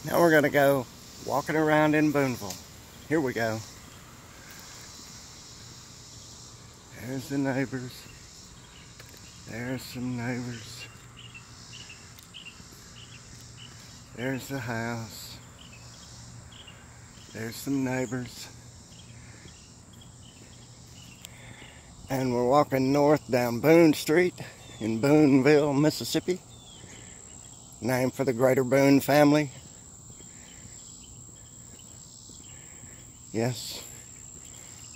Now we're going to go walking around in Booneville. Here we go. There's the neighbors. There's some neighbors. There's the house. There's some neighbors. And we're walking north down Boone Street in Booneville, Mississippi. Named for the Greater Boone family. Yes,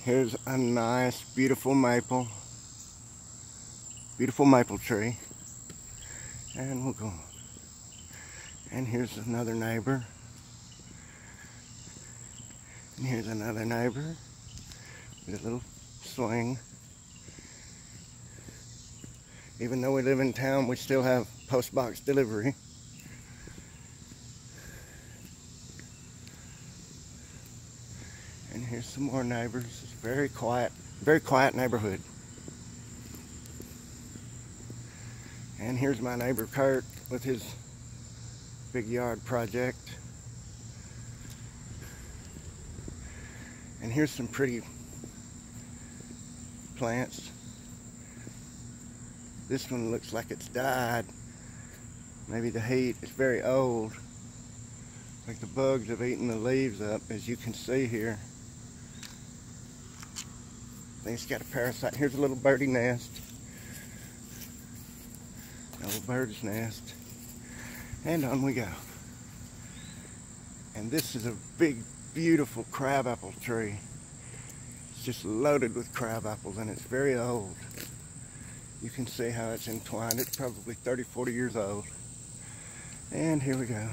here's a nice, beautiful maple tree. And we'll go on. And here's another neighbor. And here's another neighbor with a little swing. Even though we live in town, we still have post box delivery. And here's some more neighbors. It's very quiet neighborhood. And here's my neighbor Kurt with his big yard project. And here's some pretty plants. This one looks like it's died. Maybe the heat. It's very old. Like the bugs have eaten the leaves up, as you can see here. I think it's got a parasite. Here's a little birdie nest. A little bird's nest. And on we go. And this is a big, beautiful crabapple tree. It's just loaded with crabapples, and it's very old. You can see how it's entwined. It's probably 30, 40 years old. And here we go.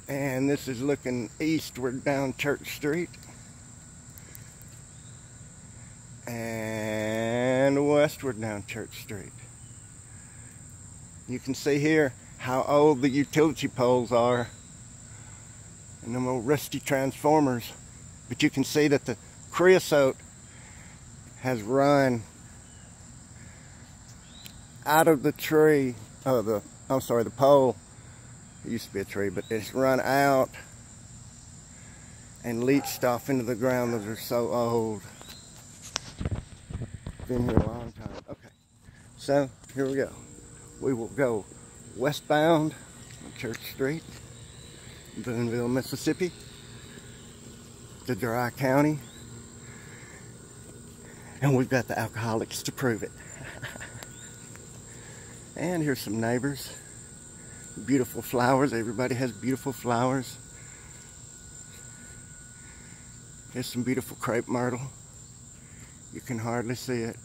And this is looking eastward down Church Street. And westward down Church Street. You can see here how old the utility poles are. And them old rusty transformers. But you can see that the creosote has run out of the tree, the pole. It used to be a tree, but it's run out and leached off into the ground. Those are so old. Been here a long time. Okay, so here we go. We will go westbound on Church Street, Booneville, Mississippi, to Dry County, and we've got the alcoholics to prove it. And here's some neighbors. Beautiful flowers. Everybody has beautiful flowers. Here's some beautiful crepe myrtle. You can hardly see it.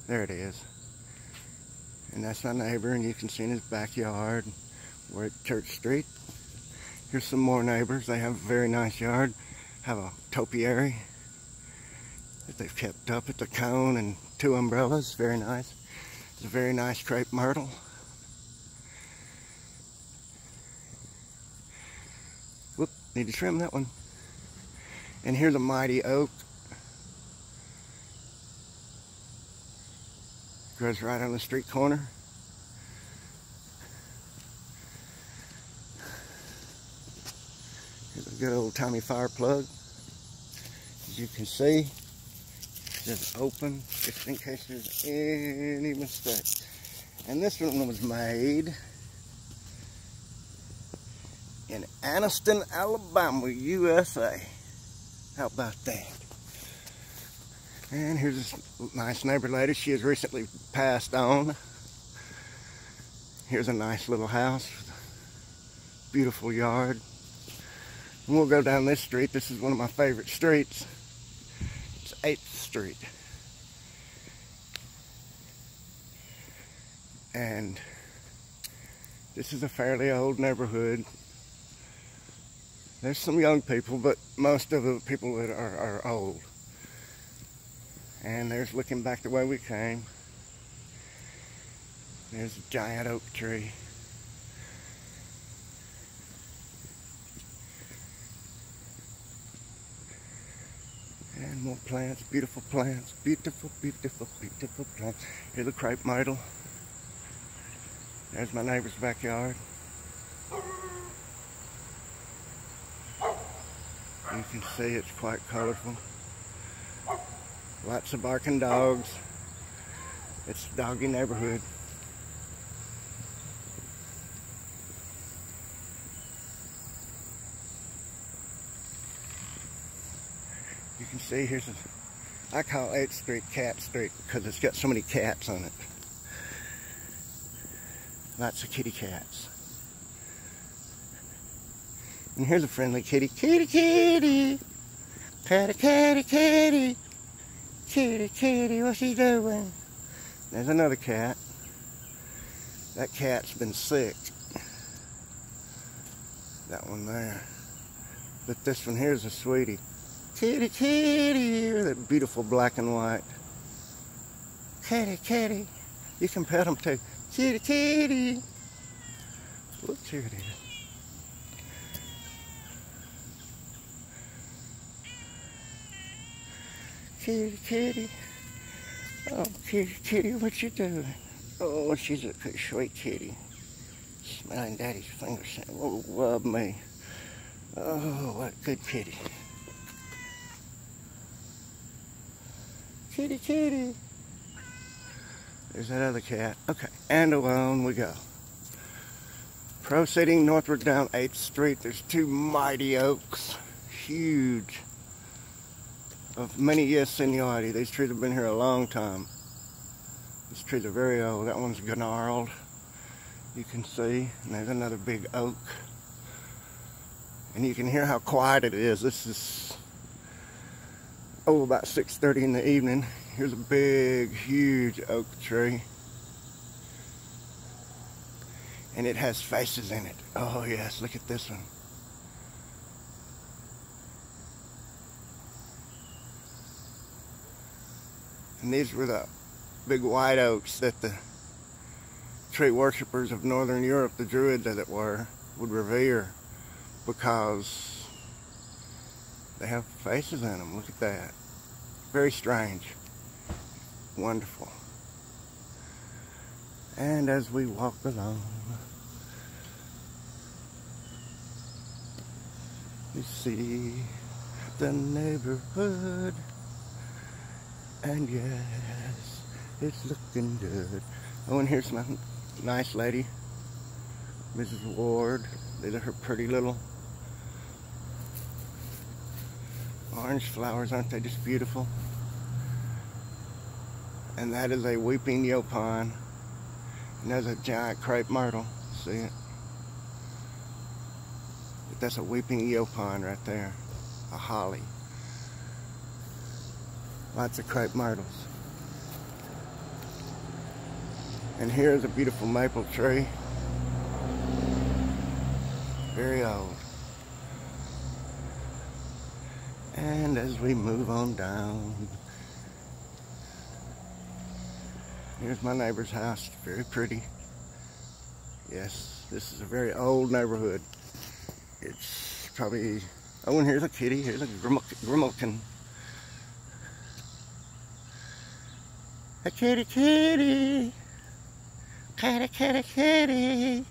There it is. And that's my neighbor, and you can see in his backyard. We're at Church Street. Here's some more neighbors. They have a very nice yard. Have a topiary that they've kept up. It's a cone and 2 umbrellas. Very nice. It's a very nice crepe myrtle. Whoop, need to trim that one. And here's a mighty oak. Grows right on the street corner. Here's a good old Tommy fire plug. As you can see, just open, just in case there's any mistake. And this one was made in Anniston, Alabama, USA. How about that? And here's this nice neighbor lady. She has recently passed on. Here's a nice little house. Beautiful yard. And we'll go down this street. This is one of my favorite streets. It's 8th Street. And this is a fairly old neighborhood. There's some young people, but most of the people that are old. And there's looking back the way we came. There's a giant oak tree. And more plants, beautiful plants, beautiful, beautiful, beautiful plants. Here's the crepe myrtle. There's my neighbor's backyard. You can see it's quite colorful. Lots of barking dogs. It's a doggy neighborhood. You can see here's I call 8th Street Cat Street because it's got so many cats on it. Lots of kitty cats. And here's a friendly kitty. Kitty, kitty. Catty, catty, kitty. Kitty, kitty, what's she doing? There's another cat. That cat's been sick. That one there. But this one here's a sweetie. Kitty, kitty, that beautiful black and white. Kitty, kitty, you can pet them too. Kitty, kitty. Look, here it is. Kitty, kitty. Oh, kitty, kitty, what you doing? Oh, she's a good, sweet kitty. Smelling Daddy's fingers. Oh, love me. Oh, what a good kitty. Kitty, kitty. There's that other cat. Okay, and along we go. Proceeding northward down 8th Street, there's two mighty oaks. Huge. Of many years seniority. These trees have been here a long time. These trees are very old. That one's gnarled. You can see. And there's another big oak. And you can hear how quiet it is. This is about 6:30 in the evening. Here's a big, huge oak tree. And it has faces in it. Oh yes, look at this one. And these were the big white oaks that the tree worshippers of Northern Europe, the Druids as it were, would revere because they have faces in them. Look at that. Very strange. Wonderful. And as we walk along, we see the neighborhood. And yes, it's looking good. Oh, and here's my nice lady, Mrs. Ward. These are her pretty little orange flowers, aren't they just beautiful? And that is a weeping yaupon. And there's a giant crepe myrtle. See it? But that's a weeping yaupon right there. A holly. Lots of crepe myrtles. And here's a beautiful maple tree. Very old. And as we move on down, here's my neighbor's house. Very pretty. Yes, this is a very old neighborhood. It's probably... Oh, and here's a kitty. Here's a grimalkin. A kitty, kitty. Kitty, kitty, kitty.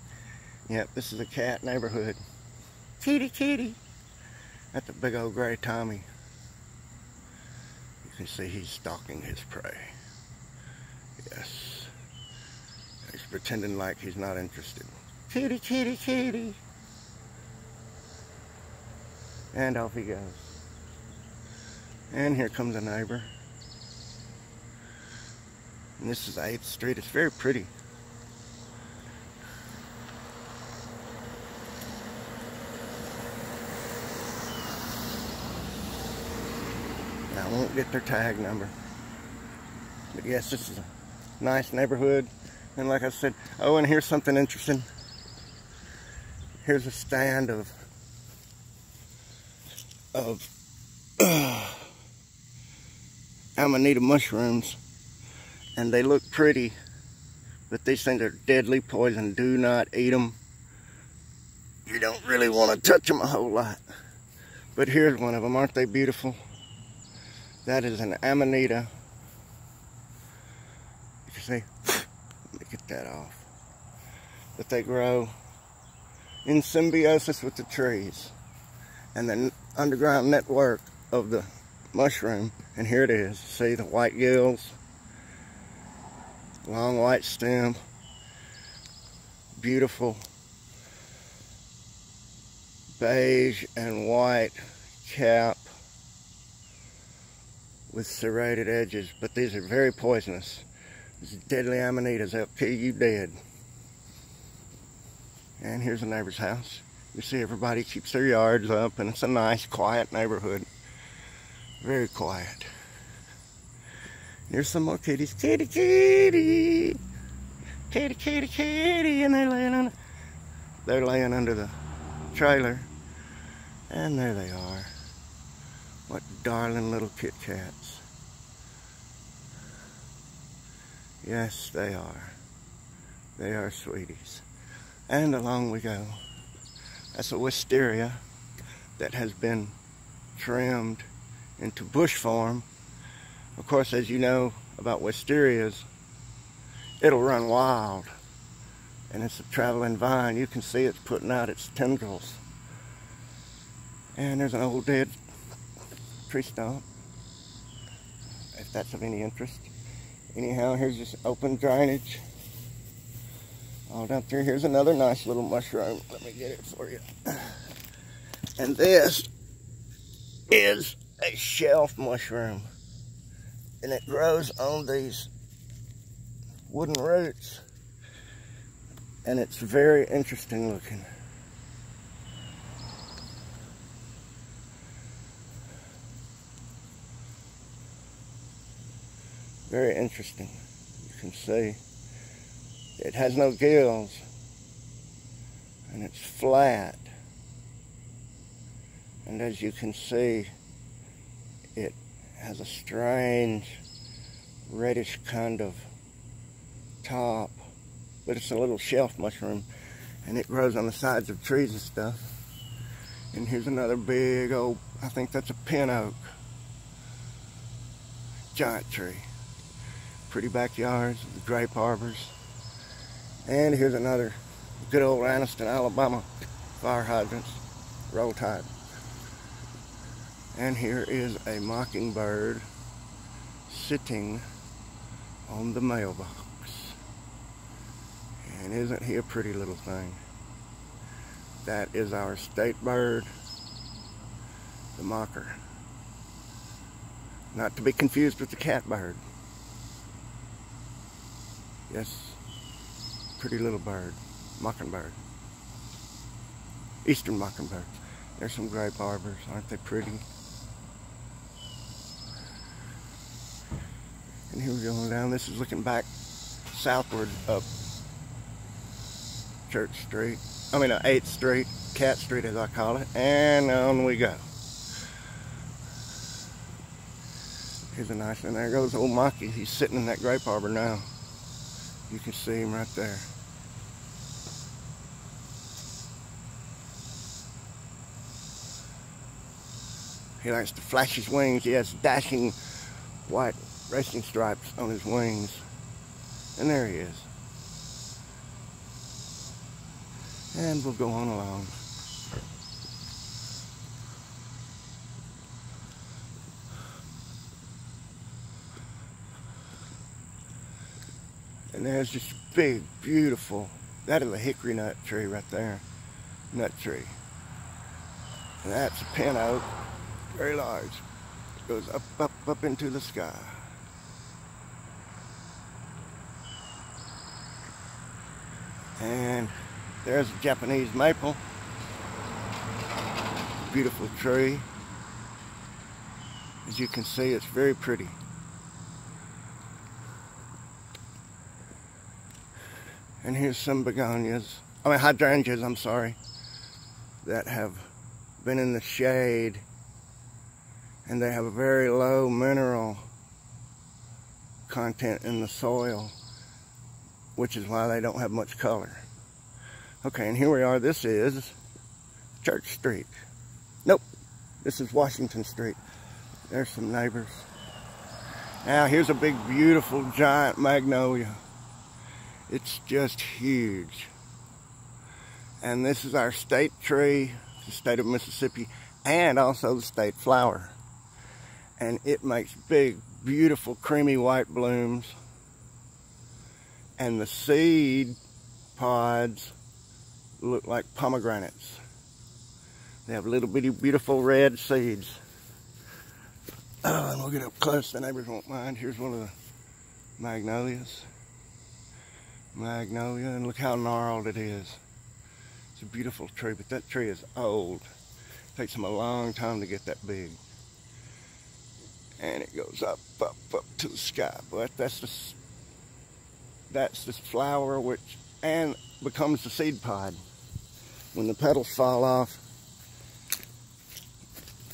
Yep, this is a cat neighborhood. Kitty, kitty. That's a big old gray Tommy. You can see he's stalking his prey. Yes. He's pretending like he's not interested. Kitty, kitty, kitty. And off he goes. And here comes a neighbor. And this is 8th Street. It's very pretty. I won't get their tag number. But yes, this is a nice neighborhood. And like I said, oh, and here's something interesting. Here's a stand of amanita mushrooms. And they look pretty, but these things are deadly poison. Do not eat them. You don't really want to touch them a whole lot. But here's one of them. Aren't they beautiful? That is an amanita. You can see, let me get that off. But they grow in symbiosis with the trees and the underground network of the mushroom. And here it is. See the white gills, long white stem, beautiful beige and white cap with serrated edges. But these are very poisonous. These deadly amanitas, they'll kill you dead. And here's a neighbor's house. You see everybody keeps their yards up, and it's a nice, quiet neighborhood. Very quiet. Here's some more kitties. Kitty, kitty! Kitty, kitty, kitty! And they're laying under the trailer. And there they are. What darling little Kit Kats. Yes, they are. They are sweeties. And along we go. That's a wisteria that has been trimmed into bush form. Of course, as you know about wisterias, it'll run wild. And it's a traveling vine. You can see it's putting out its tendrils. And there's an old dead tree stump, if that's of any interest. Anyhow, here's this open drainage all down through. Here's another nice little mushroom. Let me get it for you. And this is a shelf mushroom, and it grows on these wooden roots, and it's very interesting looking. Very interesting. You can see it has no gills, and it's flat, and as you can see, it has a strange reddish kind of top, but it's a little shelf mushroom, and it grows on the sides of trees and stuff. And here's another big old, I think that's a pin oak, giant tree. Pretty backyards, grape arbors. And here's another good old Anniston, Alabama fire hydrants, roll tide. And here is a mockingbird sitting on the mailbox. And isn't he a pretty little thing? That is our state bird, the mocker. Not to be confused with the catbird. Yes, pretty little bird, mockingbird. Eastern mockingbird. There's some grape arbors, aren't they pretty? And here we're going down. This is looking back southward up Church Street. 8th Street, Cat Street as I call it. And on we go. Here's a nice one. There goes old Mocky. He's sitting in that grape arbor now. You can see him right there. He likes to flash his wings. He has dashing white racing stripes on his wings. And there he is. And we'll go on along. And there's this big, beautiful, that is a hickory nut tree right there. Nut tree. And that's a pin oak, very large. It goes up, up, up into the sky. And there's a Japanese maple. Beautiful tree. As you can see, it's very pretty. And here's some hydrangeas, I'm sorry, that have been in the shade, and they have a very low mineral content in the soil, which is why they don't have much color. Okay, and here we are. This is Church Street. Nope, this is Washington Street. There's some neighbors. Now here's a big, beautiful, giant magnolia. It's just huge. And this is our state tree, the state of Mississippi, and also the state flower. And it makes big, beautiful, creamy white blooms. And the seed pods look like pomegranates. They have little bitty, beautiful red seeds. Oh, and we'll get up close, the neighbors won't mind. Here's one of the magnolias. Magnolia, and look how gnarled it is. It's a beautiful tree, but that tree is old. It takes them a long time to get that big. And it goes up, up, up to the sky. But that's the flower, which and becomes the seed pod. When the petals fall off,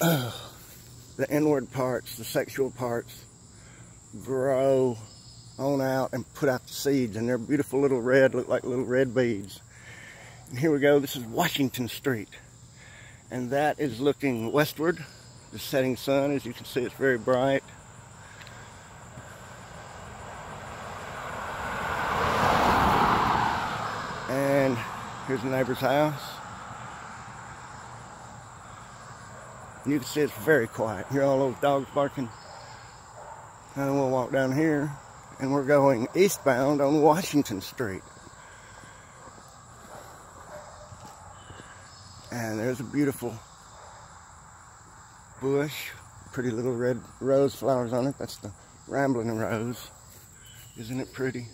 the inward parts, the sexual parts, grow on out and put out the seeds, and they're beautiful little red, look like little red beads. And here we go, this is Washington Street, and that is looking westward. The setting sun, as you can see, it's very bright. And here's the neighbor's house. And you can see it's very quiet. Hear all those dogs barking. And we'll walk down here, and we're going eastbound on Washington Street. And there's a beautiful bush, pretty little red rose flowers on it. That's the rambling rose. Isn't it pretty?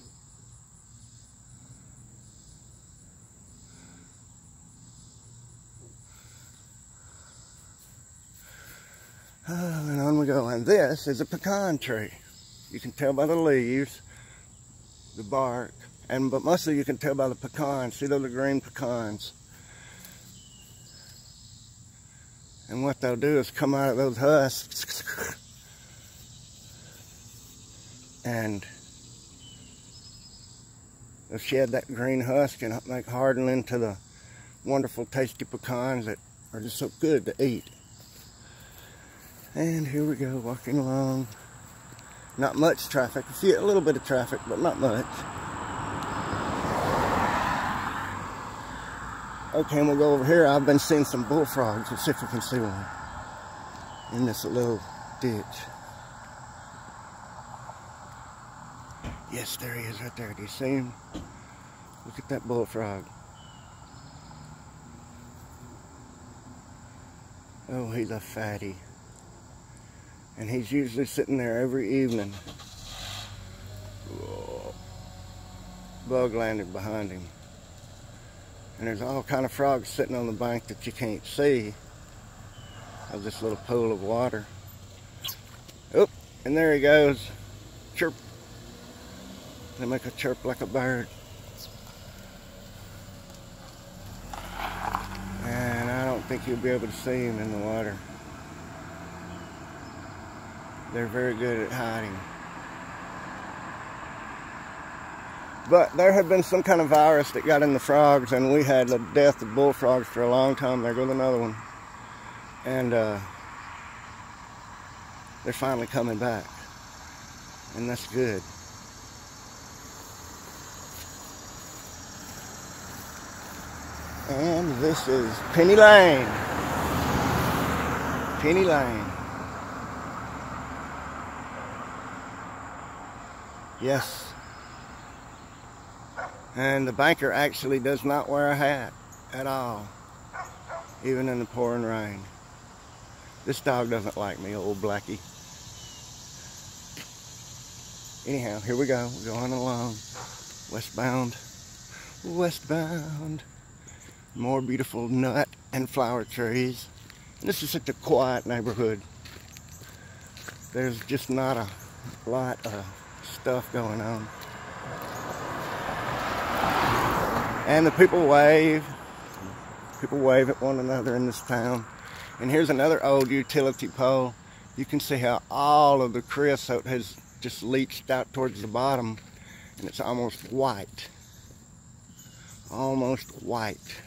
And on we go. And this is a pecan tree. You can tell by the leaves, the bark, but mostly you can tell by the pecans. See those green pecans? And what they'll do is come out of those husks and they'll shed that green husk and make harden into the wonderful tasty pecans that are just so good to eat. And here we go, walking along. Not much traffic, a little bit of traffic, but not much. Okay, and we'll go over here. I've been seeing some bullfrogs. Let's see if we can see one in this little ditch. Yes, there he is right there. Do you see him? Look at that bullfrog. Oh, he's a fatty. And he's usually sitting there every evening. Whoa. Bug landed behind him. And there's all kind of frogs sitting on the bank that you can't see of this little pool of water. Oh, and there he goes. Chirp. They make a chirp like a bird. And I don't think you'll be able to see him in the water. They're very good at hiding. But there had been some kind of virus that got in the frogs, and we had the death of bullfrogs for a long time. There goes another one. And they're finally coming back. And that's good. And this is Penny Lane. Penny Lane. Yes. And the banker actually does not wear a hat at all, even in the pouring rain. This dog doesn't like me, old Blackie. Anyhow, here we go. We're going along. Westbound. Westbound. More beautiful nut and flower trees. And this is such a quiet neighborhood. There's just not a lot of stuff going on. And the people wave. People wave at one another in this town. And here's another old utility pole. You can see how all of the creosote has just leached out towards the bottom. And it's almost white. Almost white.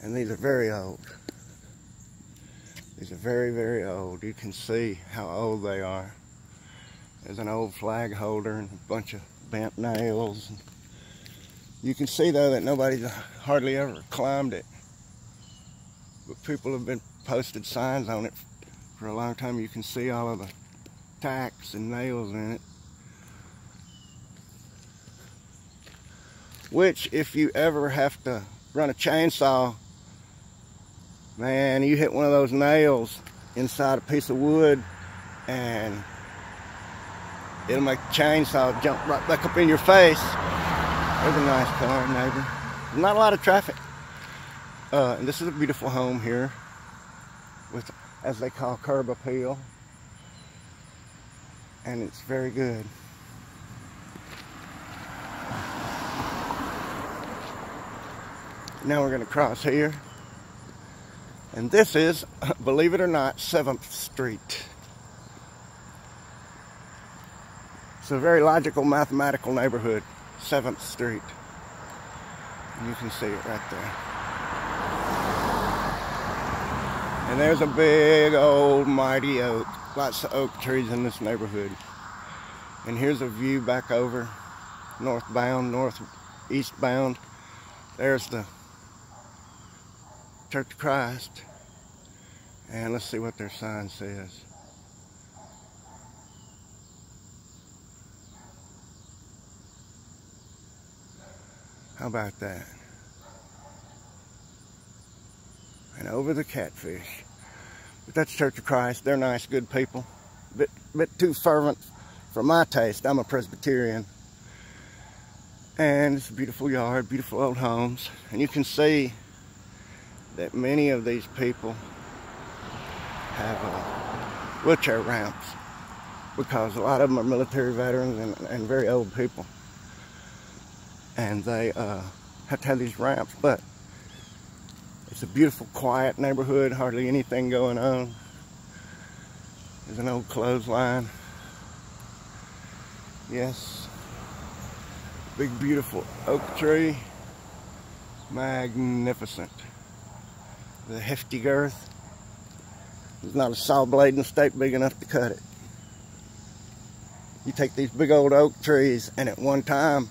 And these are very old. These are very, very old. You can see how old they are. There's an old flag holder and a bunch of bent nails. You can see though that nobody's hardly ever climbed it, but people have been posted signs on it for a long time. You can see all of the tacks and nails in it, which if you ever have to run a chainsaw, man, you hit one of those nails inside a piece of wood and it'll make the chainsaw jump right back up in your face. There's a nice car, neighbor. Not a lot of traffic. And this is a beautiful home here with, as they call, curb appeal. And it's very good. Now we're going to cross here. And this is, believe it or not, 7th Street. It's a very logical, mathematical neighborhood, 7th Street. And you can see it right there. And there's a big old mighty oak. Lots of oak trees in this neighborhood. And here's a view back over northbound, northeastbound. There's the Church of Christ. And let's see what their sign says. How about that? And over the catfish. But that's Church of Christ. They're nice, good people. Bit too fervent for my taste. I'm a Presbyterian. And it's a beautiful yard, beautiful old homes. And you can see that many of these people have wheelchair ramps because a lot of them are military veterans and very old people. And they have to have these ramps, but it's a beautiful, quiet neighborhood, hardly anything going on. There's an old clothesline. Yes. Big, beautiful oak tree. Magnificent. The hefty girth. There's not a saw blade in the state big enough to cut it. You take these big old oak trees, and at one time,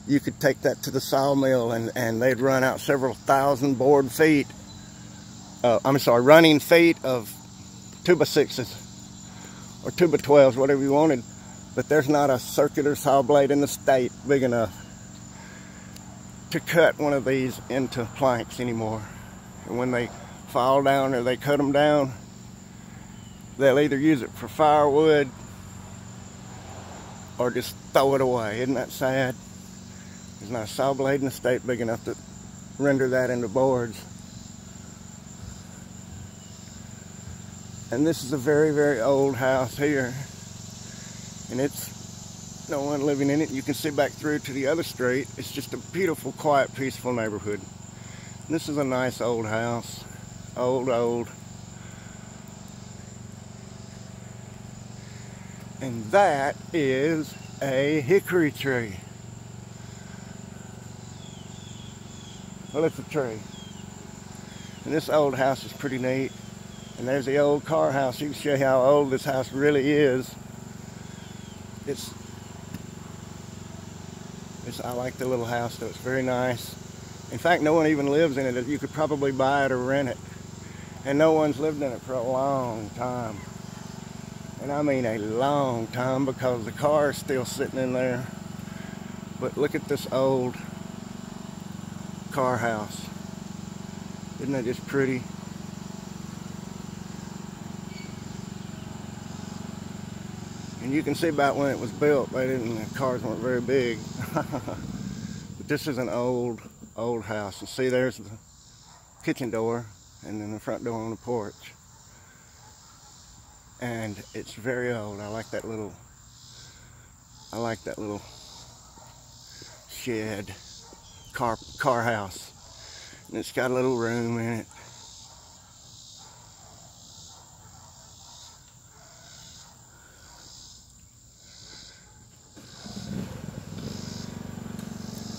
you could take that to the sawmill and they'd run out several thousand running feet of 2x6s or 2x12s, whatever you wanted. But there's not a circular saw blade in the state big enough to cut one of these into planks anymore. And when they fall down or they cut them down, they'll either use it for firewood or just throw it away. Isn't that sad? There's not a saw blade in the state big enough to render that into boards. And this is a very, very old house here. And it's no one living in it. You can see back through to the other street. It's just a beautiful, quiet, peaceful neighborhood. And this is a nice old house. Old. And that is a hickory tree. Well, it's a tree. And this old house is pretty neat. And there's the old car house. You can show you how old this house really is. I like the little house though. It's very nice. In fact, no one even lives in it. You could probably buy it or rent it. And no one's lived in it for a long time. And I mean a long time, because the car is still sitting in there. But look at this old car house. Isn't that just pretty? And you can see about when it was built, the cars weren't very big. But this is an old house. And see, there's the kitchen door and then the front door on the porch. And it's very old. I like that little shed car house. And it's got a little room in it.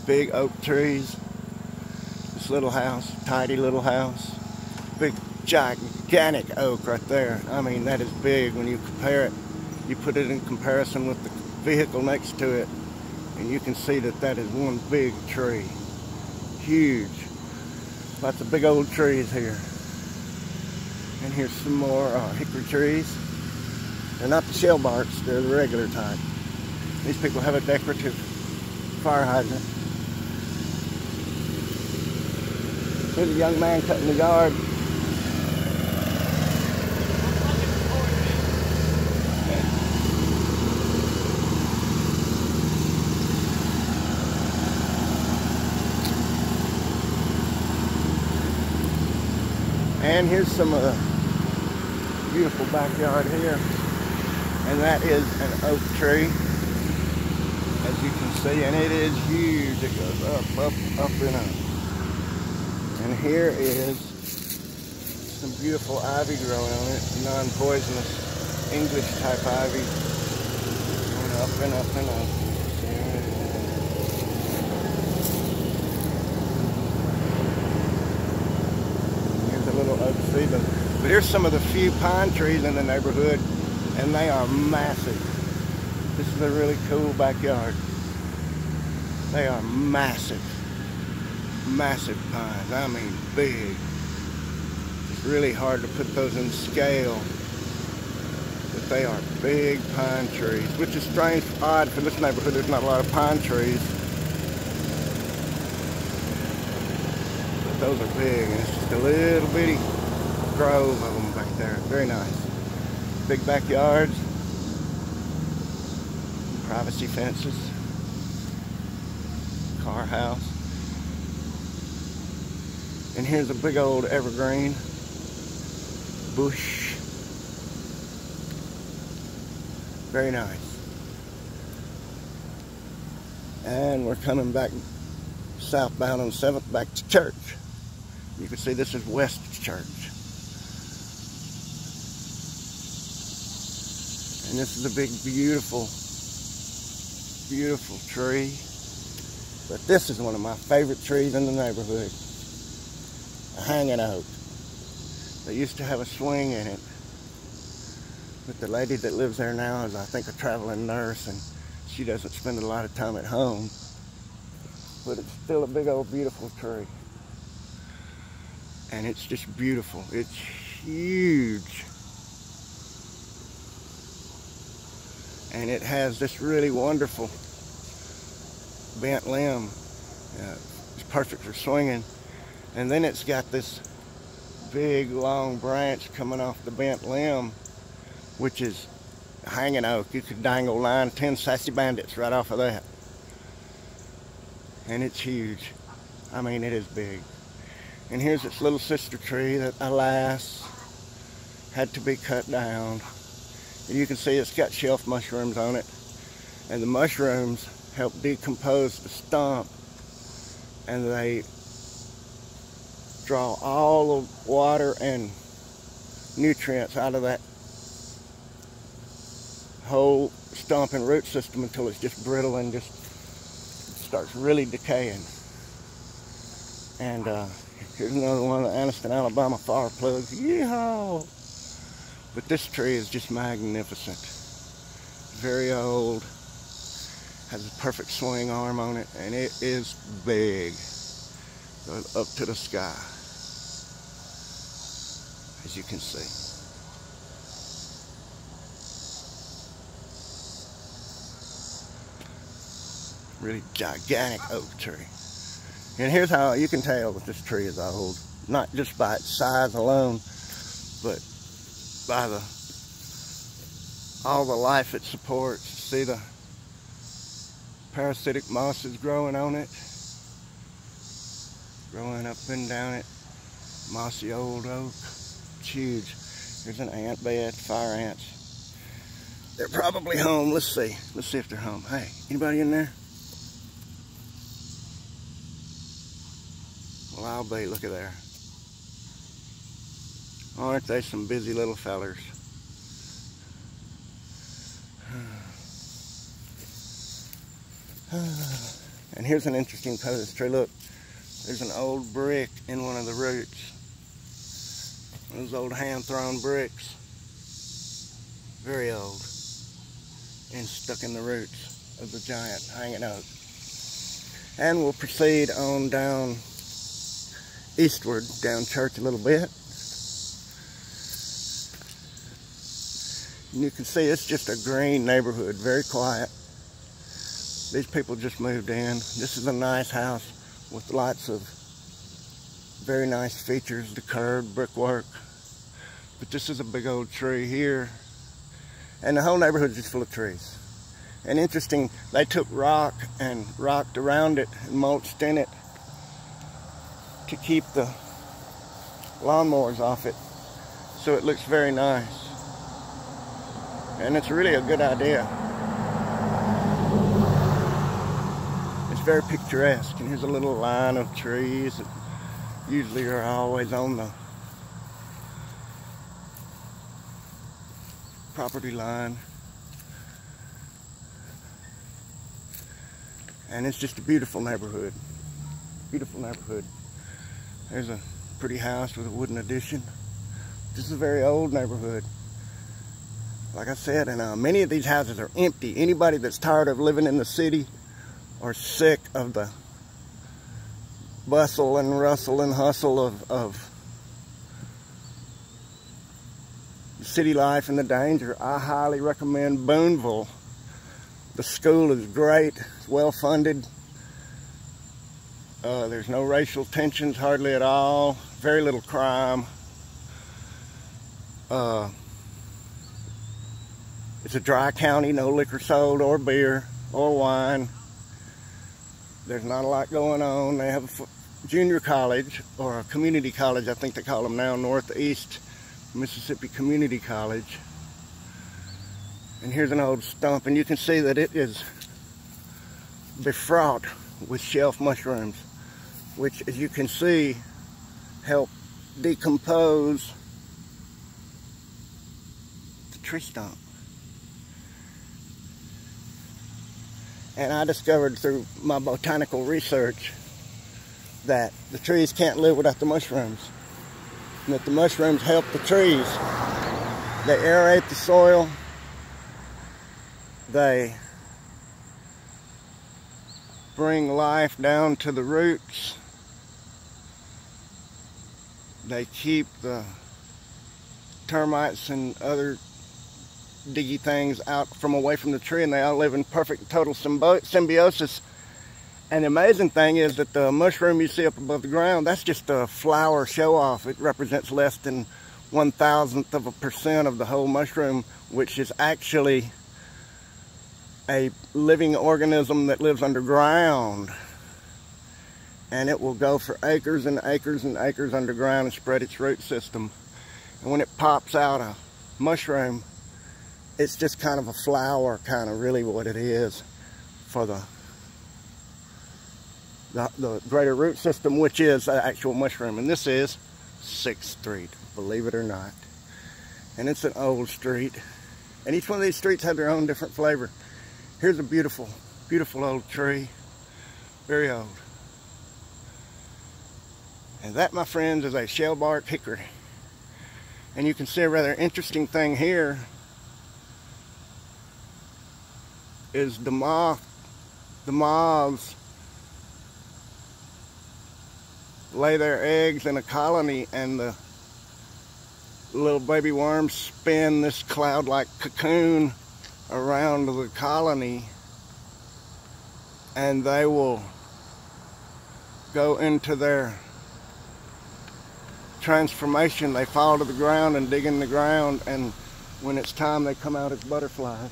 Big oak trees. This little house, tidy little house. Big gigantic oak right there. I mean, that is big when you compare it You put it in comparison with the vehicle next to it, and you can see that that is one big tree. Huge. Lots of big old trees here. And here's some more hickory trees. They're not the shell barks, they're the regular type. These people have a decorative fire hydrant. Here's a young man cutting the yard. And here's some of the beautiful backyard here. And that is an oak tree, as you can see, and it is huge. It goes up, up, up, and up. And here is some beautiful ivy growing on it, non-poisonous English type ivy, going up and up and up. Here's a little oak seedling. But here's some of the few pine trees in the neighborhood, and they are massive. This is a really cool backyard. They are massive. Massive pines. I mean big. It's really hard to put those in scale. But they are big pine trees, which is strange, odd for this neighborhood. There's not a lot of pine trees. But those are big, and it's just a little bitty grove of them back there. Very nice. Big backyards. Privacy fences. Car house. And here's a big old evergreen bush. Very nice. And we're coming back southbound on 7th back to church. You can see this is West Church. And this is a big, beautiful, beautiful tree. But this is one of my favorite trees in the neighborhood. A hanging oak. They used to have a swing in it. But the lady that lives there now is, I think, a traveling nurse, and she doesn't spend a lot of time at home. But it's still a big old beautiful tree. And it's just beautiful. It's huge. And it has this really wonderful bent limb. It's perfect for swinging. And then it's got this big long branch coming off the bent limb, which is a hanging oak. You could dangle 9 or 10 sassy bandits right off of that. And it's huge. I mean, it is big. And here's its little sister tree that, alas, had to be cut down. And you can see it's got shelf mushrooms on it. And the mushrooms help decompose the stump. And they draw all the water and nutrients out of that whole stump and root system until it's just brittle and just starts really decaying. And here's another one of the Anniston, Alabama fire plugs. Yeehaw! But this tree is just magnificent. Very old. Has a perfect swing arm on it, and it is big. Goes up to the sky, as you can see. Really gigantic oak tree. And here's how you can tell that this tree is old. Not just by its size alone, but by all the life it supports. See the parasitic mosses growing on it, growing up and down it. Mossy old oak. It's huge. Here's an ant bed, fire ants. They're probably home. Let's see. Let's see if they're home. Hey, anybody in there? Well, I'll be. Look at there. Aren't they some busy little fellers? And here's an interesting part of this tree. Look, there's an old brick in one of the roots. Those old hand-thrown bricks. Very old. and stuck in the roots of the giant hanging oak. And we'll proceed on down eastward, down Church a little bit. And you can see it's just a green neighborhood, very quiet. These people just moved in. This is a nice house with lots of very nice features, the curved brickwork. But this is a big old tree here. And the whole neighborhood is just full of trees. And interesting, they took rock and rocked around it and mulched in it to keep the lawnmowers off it. So it looks very nice. And it's really a good idea. It's very picturesque. And here's a little line of trees that usually are always on the property line. And it's just a beautiful neighborhood. Beautiful neighborhood. There's a pretty house with a wooden addition. This is a very old neighborhood. Like I said, and many of these houses are empty. Anybody that's tired of living in the city or sick of the bustle and rustle and hustle of city life and the danger, I highly recommend Booneville. The school is great, it's well funded. There's no racial tensions hardly at all, very little crime. It's a dry county, no liquor sold or beer or wine. There's not a lot going on. They have a junior college, or a community college, I think they call them now, Northeast Mississippi Community College. And here's an old stump, and you can see that it is befraught with shelf mushrooms, which, as you can see, help decompose the tree stump. And I discovered through my botanical research that the trees can't live without the mushrooms, and that the mushrooms help the trees. They aerate the soil, they bring life down to the roots, they keep the termites and other diggy things out from away from the tree, and they all live in perfect total symbiosis. And the amazing thing is that the mushroom you see up above the ground, that's just a flower show off. It represents less than 1/1000% of the whole mushroom, which is actually a living organism that lives underground. And it will go for acres and acres and acres underground and spread its root system. And when it pops out a mushroom, it's just kind of a flower, kind of really what it is for the greater root system, which is the actual mushroom. And this is 6th Street, believe it or not. And it's an old street. And each one of these streets have their own different flavor. Here's a beautiful, beautiful old tree, very old. And that, my friends, is a shellbark hickory. And you can see a rather interesting thing here is the moths lay their eggs in a colony, and the little baby worms spin this cloud-like cocoon around the colony, and they will go into their transformation. They fall to the ground and dig in the ground, and when it's time they come out as butterflies,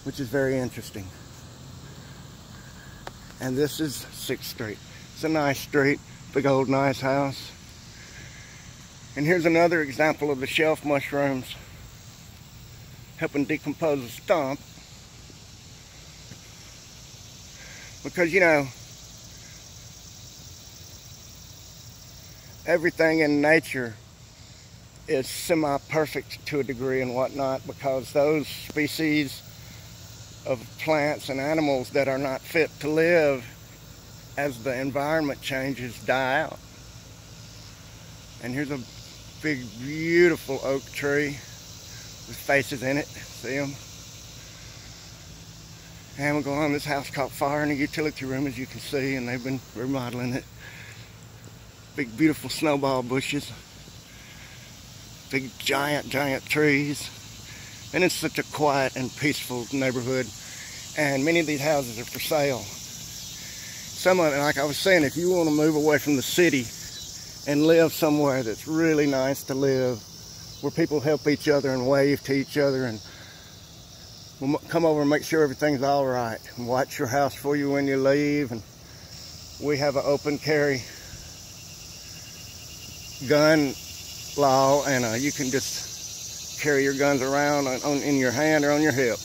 which is very interesting. And this is 6th Street. It's a nice street, big old nice house. And here's another example of the shelf mushrooms helping decompose a stump. Because, you know, everything in nature is semi-perfect to a degree and whatnot, because those species of plants and animals that are not fit to live as the environment changes die out. And here's a big, beautiful oak tree with faces in it. See them? And we're going on. This house caught fire in the utility room, as you can see, and they've been remodeling it. Big, beautiful snowball bushes. Big, giant trees. And it's such a quiet and peaceful neighborhood. And many of these houses are for sale. Some of it, like I was saying, if you want to move away from the city and live somewhere that's really nice to live, where people help each other and wave to each other and we'll come over and make sure everything's all right and watch your house for you when you leave. And we have an open carry gun law, and you can just carry your guns around in your hand or on your hip.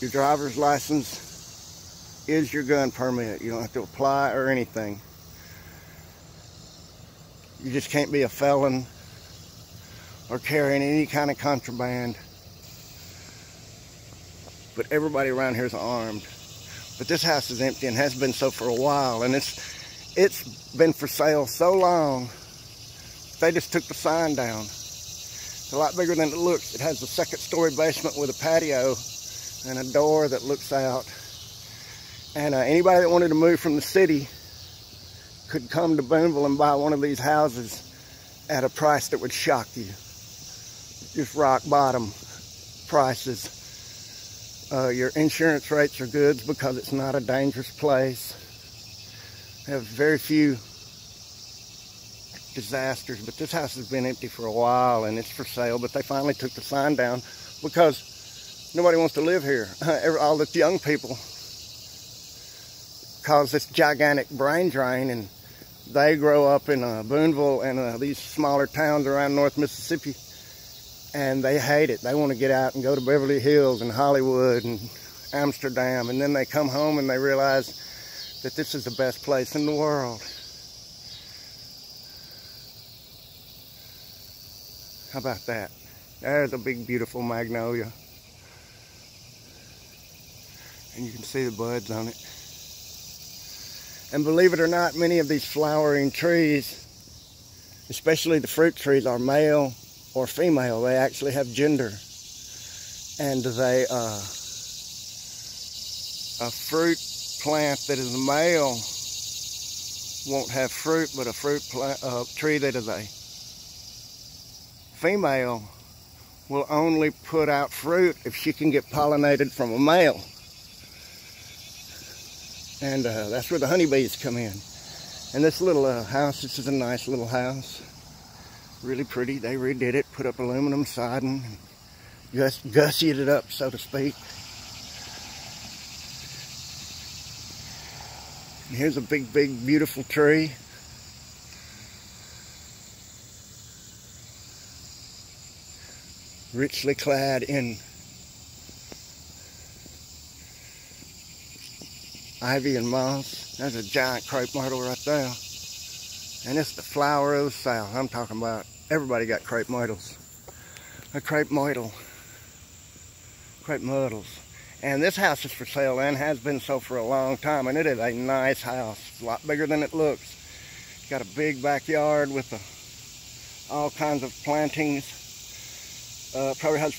Your driver's license is your gun permit. You don't have to apply or anything. You just can't be a felon or carrying any kind of contraband. But everybody around here is armed. But this house is empty and has been so for a while, and it's been for sale so long. They just took the sign down. It's a lot bigger than it looks. It has a second-story basement with a patio and a door that looks out. And anybody that wanted to move from the city could come to Booneville and buy one of these houses at a price that would shock you. Just rock bottom prices. Your insurance rates are good because it's not a dangerous place. They have very few disasters, but this house has been empty for a while and it's for sale, but they finally took the sign down because nobody wants to live here. All the young people cause this gigantic brain drain, and they grow up in Booneville and these smaller towns around North Mississippi, and they hate it. They want to get out and go to Beverly Hills and Hollywood and Amsterdam, and then they come home and they realize that this is the best place in the world. How about that? There's a big, beautiful magnolia. And you can see the buds on it. And believe it or not, many of these flowering trees, especially the fruit trees, are male or female. They actually have gender. And they, a fruit plant that is male won't have fruit, but a fruit tree that is a female will only put out fruit if she can get pollinated from a male. And that's where the honeybees come in. And this little house, this is a nice little house. Really pretty. They redid it, put up aluminum siding, just gussied it up, so to speak. And here's a big, big, beautiful tree. Richly clad in ivy and moss. There's a giant crepe myrtle right there. And it's the flower of the South. I'm talking about, everybody got crepe myrtles. A crepe myrtle. Crepe myrtles. And this house is for sale and has been so for a long time. And it is a nice house. It's a lot bigger than it looks. It's got a big backyard with all kinds of plantings. Probably has